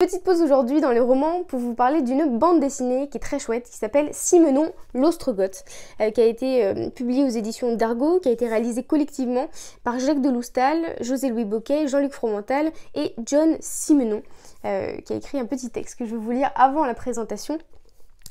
Petite pause aujourd'hui dans les romans pour vous parler d'une bande dessinée qui est très chouette, qui s'appelle Simenon l'Ostrogoth, qui a été publiée aux éditions d'Argo, qui a été réalisée collectivement par Jacques de Loustal, José-Louis Bocquet, Jean-Luc Fromental et John Simenon, qui a écrit un petit texte que je vais vous lire avant la présentation.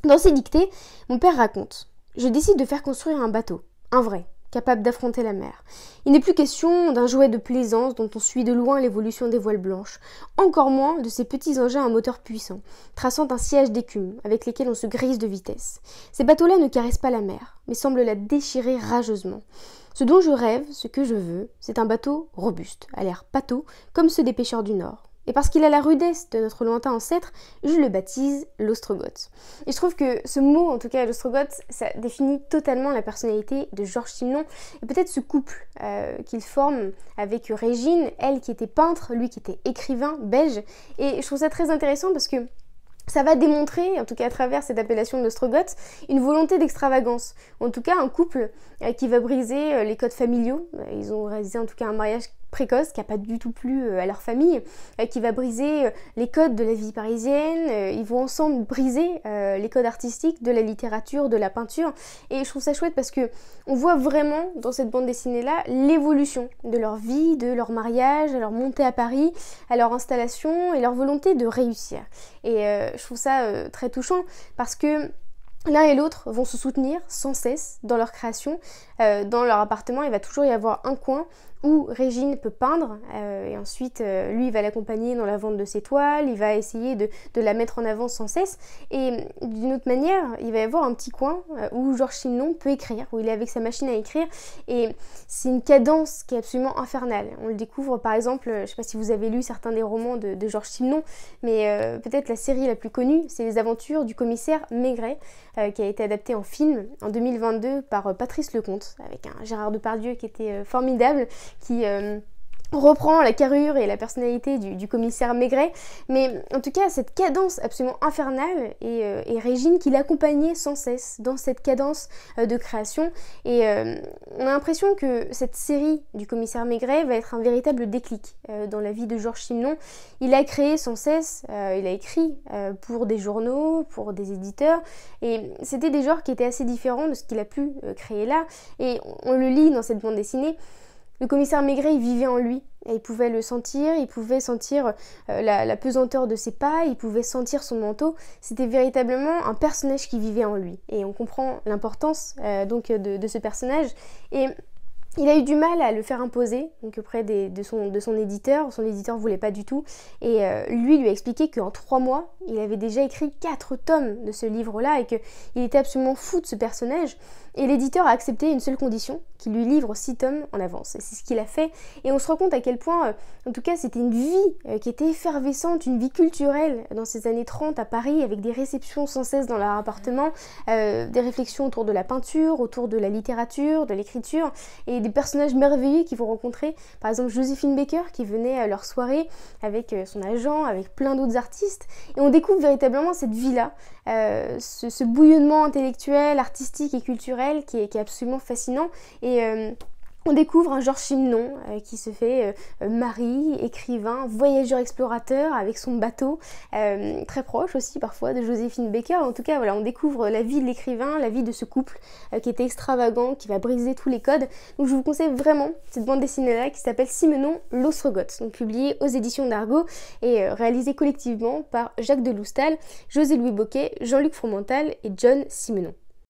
Dans ses dictées, mon père raconte « Je décide de faire construire un bateau, un vrai, capable d'affronter la mer. Il n'est plus question d'un jouet de plaisance dont on suit de loin l'évolution des voiles blanches, encore moins de ces petits engins à moteur puissant, traçant un sillage d'écume avec lesquels on se grise de vitesse. Ces bateaux-là ne caressent pas la mer, mais semblent la déchirer rageusement. Ce dont je rêve, ce que je veux, c'est un bateau robuste, à l'air pâteau, comme ceux des pêcheurs du Nord. Et parce qu'il a la rudesse de notre lointain ancêtre, je le baptise l'Ostrogoth. Et je trouve que ce mot, en tout cas l'Ostrogoth, ça définit totalement la personnalité de Georges Simenon et peut-être ce couple qu'il forme avec Régine, elle qui était peintre, lui qui était écrivain belge. Et je trouve ça très intéressant parce que ça va démontrer, en tout cas à travers cette appellation de l'Ostrogoth, une volonté d'extravagance. En tout cas, un couple qui va briser les codes familiaux. Ils ont réalisé en tout cas un mariage précoce qui n'a pas du tout plu à leur famille, qui va briser les codes de la vie parisienne. Ils vont ensemble briser les codes artistiques de la littérature, de la peinture. Et je trouve ça chouette parce que on voit vraiment dans cette bande dessinée-là l'évolution de leur vie, de leur mariage, à leur montée à Paris, à leur installation et leur volonté de réussir. Et je trouve ça très touchant parce que l'un et l'autre vont se soutenir sans cesse dans leur création. Dans leur appartement, il va toujours y avoir un coin où Régine peut peindre et ensuite lui il va l'accompagner dans la vente de ses toiles, il va essayer de la mettre en avant sans cesse et d'une autre manière il va y avoir un petit coin où Georges Simenon peut écrire, où il est avec sa machine à écrire et c'est une cadence qui est absolument infernale. On le découvre par exemple, je ne sais pas si vous avez lu certains des romans de Georges Simenon, mais peut-être la série la plus connue c'est Les Aventures du commissaire Maigret qui a été adaptée en film en 2022 par Patrice Lecomte avec un Gérard Depardieu qui était formidable, qui reprend la carrure et la personnalité du commissaire Maigret, mais en tout cas cette cadence absolument infernale et Régine qui l'accompagnait sans cesse dans cette cadence de création et on a l'impression que cette série du commissaire Maigret va être un véritable déclic dans la vie de Georges Simenon. Il a créé sans cesse, il a écrit pour des journaux, pour des éditeurs et c'était des genres qui étaient assez différents de ce qu'il a pu créer là et on le lit dans cette bande dessinée. Le commissaire Maigret, il vivait en lui, et il pouvait le sentir, il pouvait sentir la pesanteur de ses pas, il pouvait sentir son manteau. C'était véritablement un personnage qui vivait en lui. Et on comprend l'importance donc de ce personnage. Et il a eu du mal à le faire imposer donc auprès de son éditeur. Son éditeur voulait pas du tout. Et lui a expliqué qu'en 3 mois, il avait déjà écrit 4 tomes de ce livre-là et qu'il était absolument fou de ce personnage. Et l'éditeur a accepté une seule condition, qu'il lui livre 6 tomes en avance. Et c'est ce qu'il a fait. Et on se rend compte à quel point, en tout cas, c'était une vie qui était effervescente, une vie culturelle dans ces années 30 à Paris, avec des réceptions sans cesse dans leur appartement, des réflexions autour de la peinture, autour de la littérature, de l'écriture, et des personnages merveilleux qu'ils vont rencontrer. Par exemple, Joséphine Baker, qui venait à leur soirée avec son agent, avec plein d'autres artistes. Et on découvre véritablement cette vie-là, ce bouillonnement intellectuel, artistique et culturel qui est absolument fascinant. Et on découvre un Georges Simenon qui se fait mari, écrivain, voyageur explorateur avec son bateau, très proche aussi parfois de Joséphine Baker. En tout cas, voilà, on découvre la vie de l'écrivain, la vie de ce couple qui était extravagant, qui va briser tous les codes. Donc je vous conseille vraiment cette bande dessinée-là qui s'appelle Simenon l'Ostrogoth, donc publiée aux éditions d'Argo et réalisée collectivement par Jacques de Loustal, José-Louis Bocquet, Jean-Luc Fromental et John Simenon.